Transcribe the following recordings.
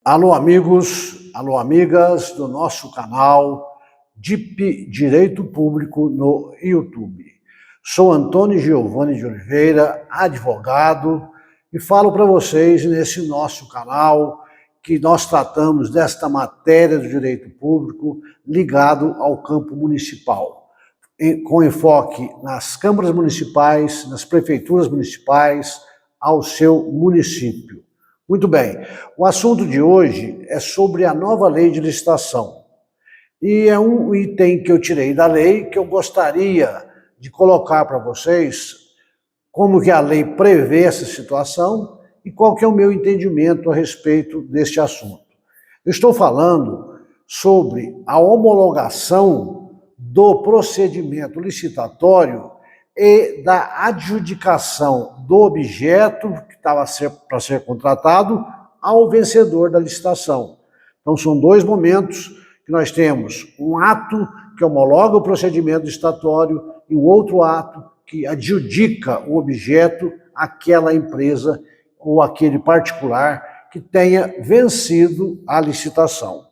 Alô, amigos, alô, amigas do nosso canal DIP Direito Público no YouTube. Sou Antônio Giovanni de Oliveira, advogado, e falo para vocês nesse nosso canal que nós tratamos desta matéria do direito público ligado ao campo municipal, com enfoque nas câmaras municipais, nas prefeituras municipais, ao seu município. Muito bem, o assunto de hoje é sobre a nova lei de licitação. E é um item que eu tirei da lei que eu gostaria de colocar para vocês como que a lei prevê essa situação e qual que é o meu entendimento a respeito deste assunto. Eu estou falando sobre a homologação do procedimento licitatório e da adjudicação do objeto que estava para ser contratado ao vencedor da licitação. Então, são dois momentos que nós temos: um ato que homologa o procedimento licitatório e um outro ato que adjudica o objeto àquela empresa ou aquele particular que tenha vencido a licitação.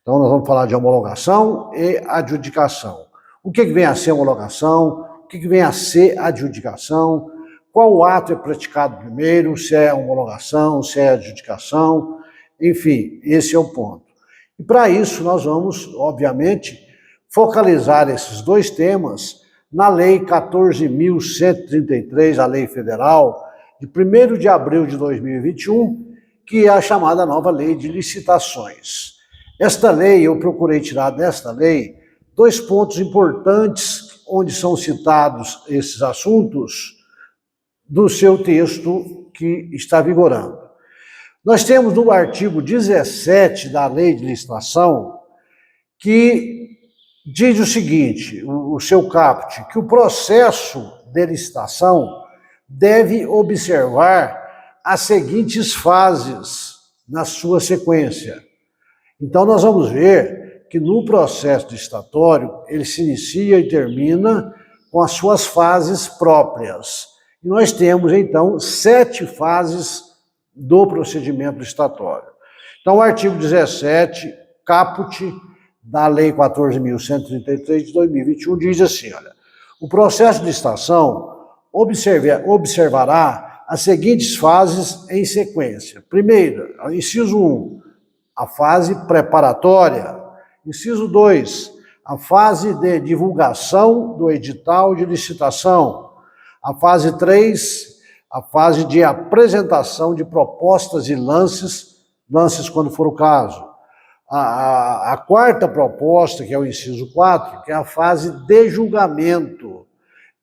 Então, nós vamos falar de homologação e adjudicação. O que vem a ser homologação? O que vem a ser adjudicação? Qual ato é praticado primeiro? Se é homologação, se é adjudicação? Enfim, esse é o ponto. E para isso nós vamos, obviamente, focalizar esses dois temas na Lei 14.133, a Lei Federal, de 1º de abril de 2021, que é a chamada nova Lei de Licitações. Esta lei, eu procurei tirar desta lei dois pontos importantes onde são citados esses assuntos do seu texto que está vigorando. Nós temos no artigo 17 da Lei de Licitação que diz o seguinte, o seu caput, que o processo de licitação deve observar as seguintes fases na sua sequência. Então nós vamos ver que no processo licitatório ele se inicia e termina com as suas fases próprias. E nós temos, então, 7 fases do procedimento licitatório. Então, o artigo 17, caput da Lei 14.133 de 2021, diz assim, olha, o processo de licitação observará as seguintes fases em sequência. Primeiro, inciso 1, a fase preparatória. Inciso 2, a fase de divulgação do edital de licitação. A fase 3, a fase de apresentação de propostas e lances quando for o caso. A quarta proposta, que é o inciso 4, que é a fase de julgamento.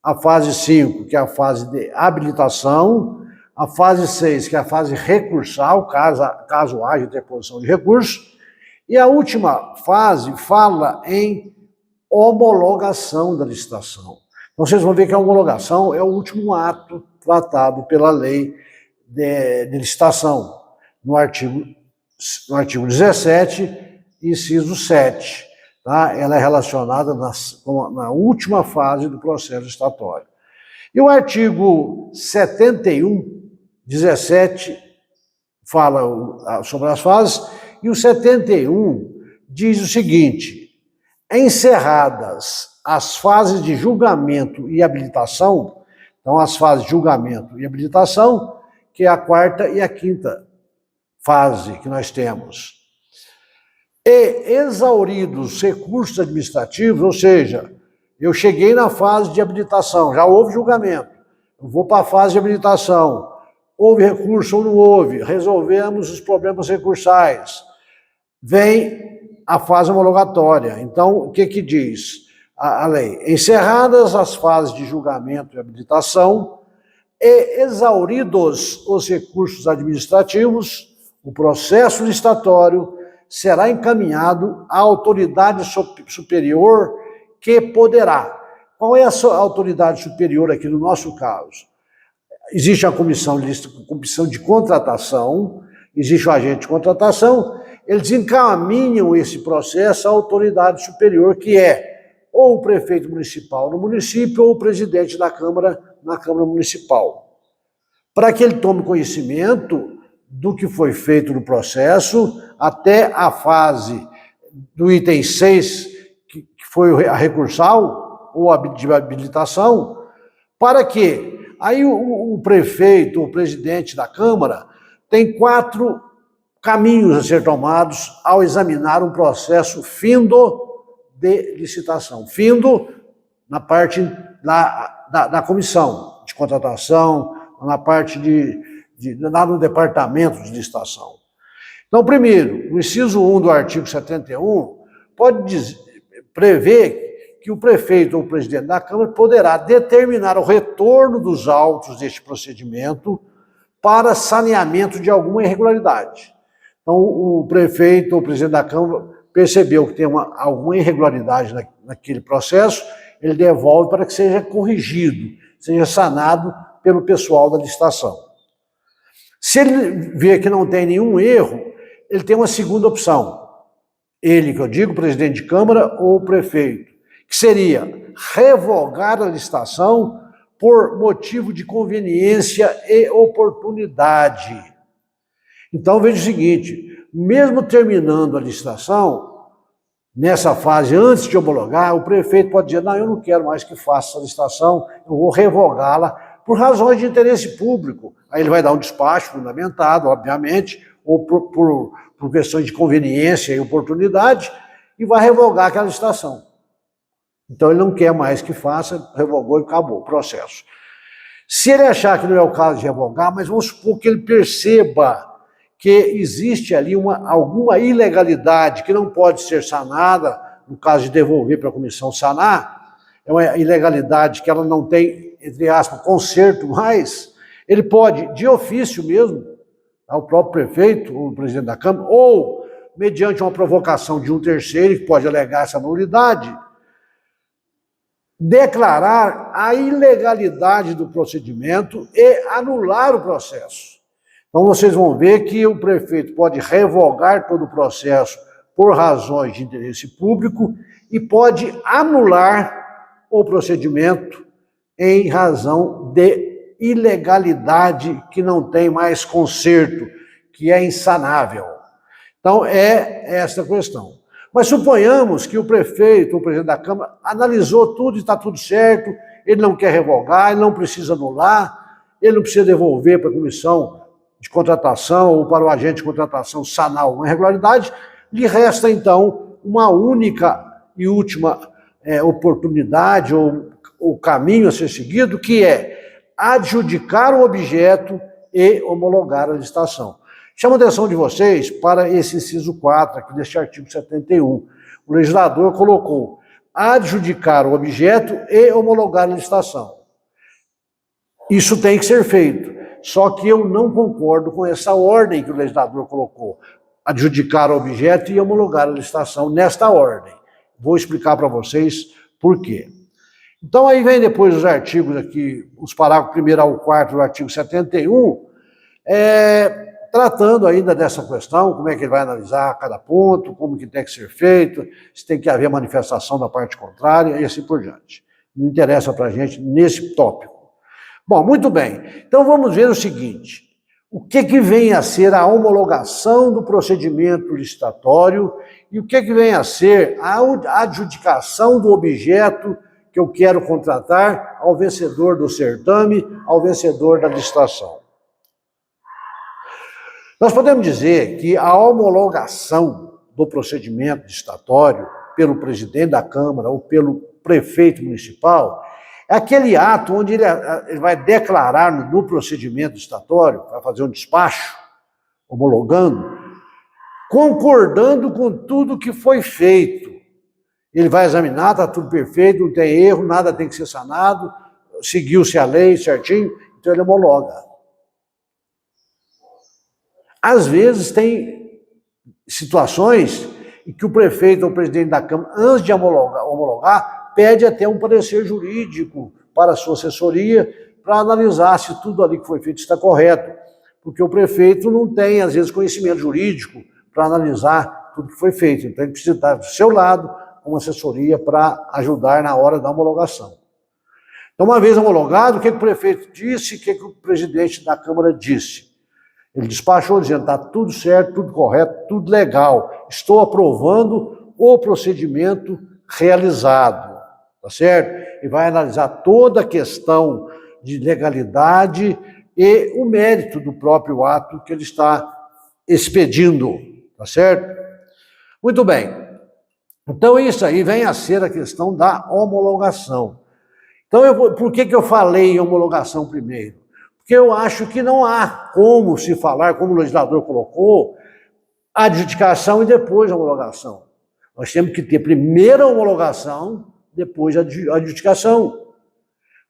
A fase 5, que é a fase de habilitação. A fase 6, que é a fase recursal, caso haja interposição de recurso. E a última fase fala em homologação da licitação. Então vocês vão ver que a homologação é o último ato tratado pela lei de licitação, no artigo 17, inciso 7. Tá? Ela é relacionada na última fase do processo licitatório. E o artigo 71, 17, fala sobre as fases, e o 71 diz o seguinte: encerradas as fases de julgamento e habilitação, então as fases de julgamento e habilitação, que é a quarta e a quinta fase que nós temos, e exauridos os recursos administrativos, ou seja, eu cheguei na fase de habilitação, já houve julgamento, eu vou para a fase de habilitação, houve recurso ou não houve, resolvemos os problemas recursais, vem a fase homologatória. Então, o que diz a lei? Encerradas as fases de julgamento e habilitação e exauridos os recursos administrativos, o processo licitatório será encaminhado à autoridade superior que poderá. Qual é a autoridade superior aqui no nosso caso? Existe a comissão de contratação, existe o agente de contratação, eles encaminham esse processo à autoridade superior, que é ou o prefeito municipal no município ou o presidente da Câmara na Câmara Municipal, para que ele tome conhecimento do que foi feito no processo até a fase do item 6, que foi a recursal ou a de habilitação, para que aí o prefeito, o presidente da Câmara, tem 4 caminhos a ser tomados ao examinar um processo findo de licitação. Findo na parte da comissão de contratação, na parte lá no departamento de licitação. Então, primeiro, o inciso 1 do artigo 71 pode prever que o prefeito ou o presidente da Câmara poderá determinar o retorno dos autos deste procedimento para saneamento de alguma irregularidade. Então, o prefeito ou o presidente da Câmara percebeu que tem alguma irregularidade naquele processo, ele devolve para que seja corrigido, seja sanado pelo pessoal da licitação. Se ele vê que não tem nenhum erro, ele tem uma segunda opção. Ele, que eu digo, presidente de Câmara ou o prefeito, que seria revogar a licitação por motivo de conveniência e oportunidade. Então, veja o seguinte, mesmo terminando a licitação, nessa fase, antes de homologar, o prefeito pode dizer, não, eu não quero mais que faça essa licitação, eu vou revogá-la por razões de interesse público. Aí ele vai dar um despacho fundamentado, obviamente, ou por questões de conveniência e oportunidade, e vai revogar aquela licitação. Então ele não quer mais que faça, revogou e acabou o processo. Se ele achar que não é o caso de revogar, mas vamos supor que ele perceba que existe ali alguma ilegalidade que não pode ser sanada, no caso de devolver para a comissão sanar, é uma ilegalidade que ela não tem, entre aspas, conserto mais, ele pode, de ofício mesmo, ao próprio prefeito, ou o presidente da Câmara, ou mediante uma provocação de um terceiro, que pode alegar essa nulidade, declarar a ilegalidade do procedimento e anular o processo. Então vocês vão ver que o prefeito pode revogar todo o processo por razões de interesse público e pode anular o procedimento em razão de ilegalidade que não tem mais conserto, que é insanável. Então é essa a questão. Mas suponhamos que o prefeito, o presidente da Câmara, analisou tudo e está tudo certo, ele não quer revogar, ele não precisa anular, ele não precisa devolver para a comissão de contratação ou para o agente de contratação sanar alguma irregularidade, lhe resta então uma única e última oportunidade ou caminho a ser seguido, que é adjudicar o objeto e homologar a licitação. Chamo a atenção de vocês para esse inciso 4 aqui deste artigo 71. O legislador colocou adjudicar o objeto e homologar a licitação. Isso tem que ser feito. Só que eu não concordo com essa ordem que o legislador colocou. Adjudicar o objeto e homologar a licitação nesta ordem. Vou explicar para vocês por quê. Então aí vem depois os artigos aqui, os parágrafos 1º ao 4º do artigo 71, tratando ainda dessa questão, como é que ele vai analisar cada ponto, como que tem que ser feito, se tem que haver manifestação da parte contrária e assim por diante. Não interessa para a gente nesse tópico. Bom, muito bem. Então vamos ver o seguinte, o que vem a ser a homologação do procedimento licitatório e o que vem a ser a adjudicação do objeto que eu quero contratar ao vencedor do certame, ao vencedor da licitação. Nós podemos dizer que a homologação do procedimento licitatório pelo presidente da Câmara ou pelo prefeito municipal é aquele ato onde ele vai declarar no procedimento licitatório, vai fazer um despacho, homologando, concordando com tudo que foi feito. Ele vai examinar, está tudo perfeito, não tem erro, nada tem que ser sanado, seguiu-se a lei certinho, então ele homologa. Às vezes tem situações em que o prefeito ou o presidente da Câmara, antes de homologar, pede até um parecer jurídico para a sua assessoria, para analisar se tudo ali que foi feito está correto. Porque o prefeito não tem, às vezes, conhecimento jurídico para analisar tudo que foi feito. Então ele precisa estar do seu lado, uma assessoria para ajudar na hora da homologação. Então, uma vez homologado, o que o prefeito disse, o que o presidente da Câmara disse? Ele despachou dizendo, está tudo certo, tudo correto, tudo legal. Estou aprovando o procedimento realizado, tá certo? E vai analisar toda a questão de legalidade e o mérito do próprio ato que ele está expedindo, tá certo? Muito bem. Então, isso aí vem a ser a questão da homologação. Então, por que eu falei em homologação primeiro? Porque eu acho que não há como se falar, como o legislador colocou, adjudicação e depois a homologação. Nós temos que ter primeiro a homologação, depois a adjudicação.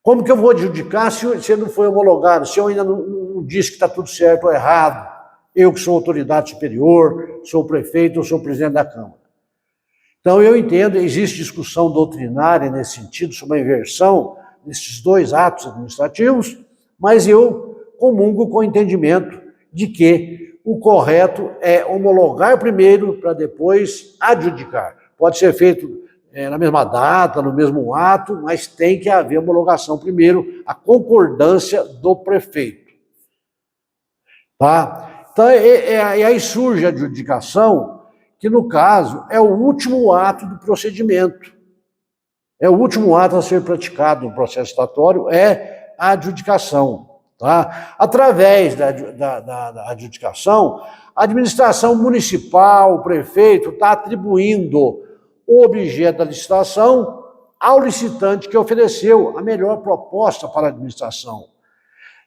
Como que eu vou adjudicar se não foi homologado, se eu ainda não disse que está tudo certo ou errado? Eu que sou autoridade superior, sou prefeito ou sou presidente da Câmara. Então, eu entendo, existe discussão doutrinária nesse sentido, sobre a inversão desses dois atos administrativos, mas eu comungo com o entendimento de que o correto é homologar primeiro para depois adjudicar. Pode ser feito na mesma data, no mesmo ato, mas tem que haver homologação primeiro, a concordância do prefeito. Tá? Então, e aí surge a adjudicação, que no caso é o último ato do procedimento. É o último ato a ser praticado no processo estatório, é a adjudicação. Tá? Através da adjudicação, a administração municipal, o prefeito, está atribuindo o objeto da licitação ao licitante que ofereceu a melhor proposta para a administração.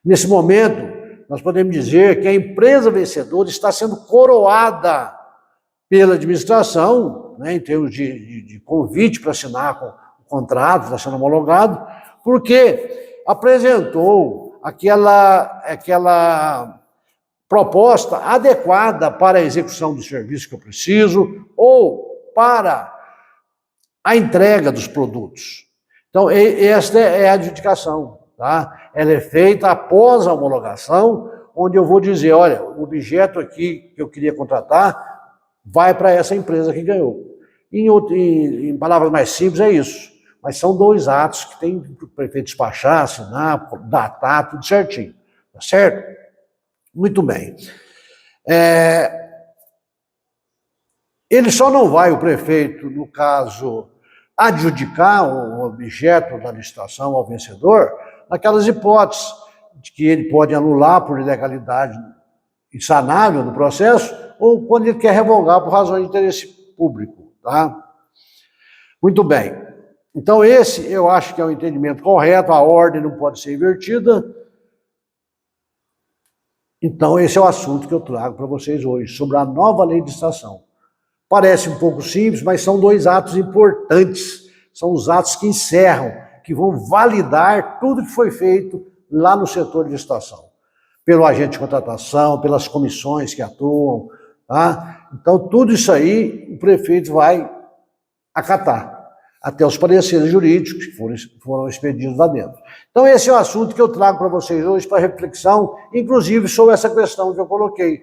Nesse momento, nós podemos dizer que a empresa vencedora está sendo coroada pela administração, né, em termos de convite para assinar o contrato, está sendo homologado, porque apresentou aquela proposta adequada para a execução do serviço que eu preciso ou para a entrega dos produtos. Então, esta é a adjudicação, tá? Ela é feita após a homologação, onde eu vou dizer, olha, o objeto aqui que eu queria contratar vai para essa empresa que ganhou. Em palavras mais simples, é isso. Mas são dois atos que tem o prefeito despachar, assinar, datar, tudo certinho. Tá certo? Muito bem. Ele só não vai, o prefeito, no caso, adjudicar o objeto da licitação ao vencedor, naquelas hipóteses de que ele pode anular por ilegalidade insanável no processo, ou quando ele quer revogar por razões de interesse público. Tá? Muito bem. Então, esse eu acho que é o entendimento correto, a ordem não pode ser invertida. Então, esse é o assunto que eu trago para vocês hoje, sobre a nova lei de licitação. Parece um pouco simples, mas são dois atos importantes. São os atos que encerram, que vão validar tudo que foi feito lá no setor de licitação. Pelo agente de contratação, pelas comissões que atuam. Tá? Então, tudo isso aí o prefeito vai acatar, até os pareceres jurídicos que foram expedidos lá dentro. Então, esse é o assunto que eu trago para vocês hoje para reflexão, inclusive sobre essa questão que eu coloquei,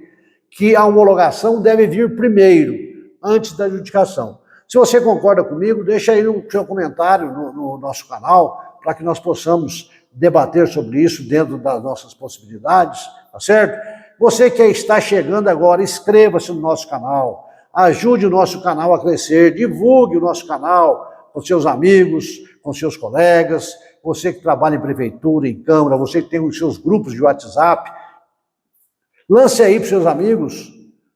que a homologação deve vir primeiro, antes da adjudicação. Se você concorda comigo, deixa aí no seu comentário no nosso canal, para que nós possamos debater sobre isso dentro das nossas possibilidades, tá certo? Você que está chegando agora, inscreva-se no nosso canal, ajude o nosso canal a crescer, divulgue o nosso canal com seus amigos, com seus colegas, você que trabalha em prefeitura, em câmara, você que tem os seus grupos de WhatsApp, lance aí para os seus amigos,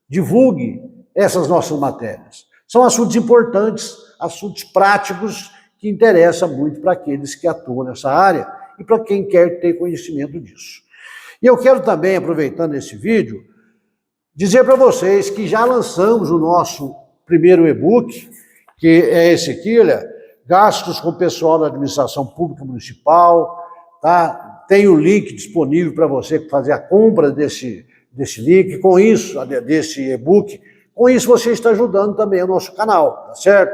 divulgue essas nossas matérias. São assuntos importantes, assuntos práticos que interessam muito para aqueles que atuam nessa área e para quem quer ter conhecimento disso. E eu quero também, aproveitando esse vídeo, dizer para vocês que já lançamos o nosso primeiro e-book, que é esse aqui, olha, Gastos com o Pessoal da Administração Pública Municipal, tá? Tem o link disponível para você fazer a compra desse link, com isso, desse e-book. Com isso você está ajudando também o nosso canal, tá certo?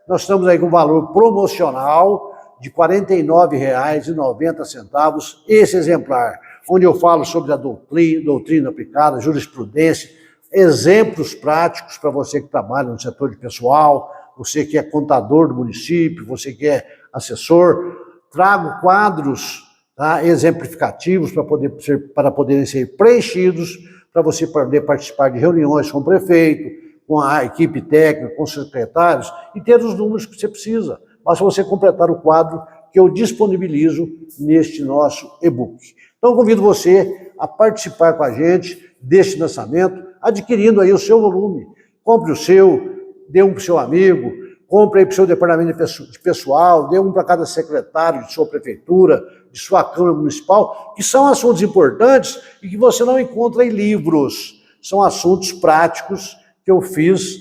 Nós estamos aí com um valor promocional de R$ 49,90 esse exemplar, onde eu falo sobre a doutrina aplicada, jurisprudência, exemplos práticos para você que trabalha no setor de pessoal, você que é contador do município, você que é assessor. Trago quadros, tá, exemplificativos para poderem ser preenchidos, para você poder participar de reuniões com o prefeito, com a equipe técnica, com os secretários, e ter os números que você precisa. Basta você completar o quadro que eu disponibilizo neste nosso e-book. Então, eu convido você a participar com a gente deste lançamento, adquirindo aí o seu volume. Compre o seu, dê um para o seu amigo, compre aí para o seu departamento de pessoal, dê um para cada secretário de sua prefeitura, de sua Câmara Municipal, que são assuntos importantes e que você não encontra em livros. São assuntos práticos que eu fiz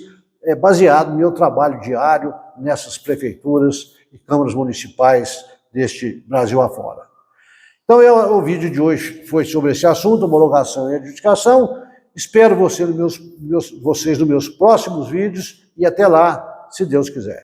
baseado no meu trabalho diário nessas prefeituras e câmaras municipais deste Brasil afora. Então, o vídeo de hoje foi sobre esse assunto, homologação e adjudicação. Espero vocês nos meus próximos vídeos e até lá, se Deus quiser.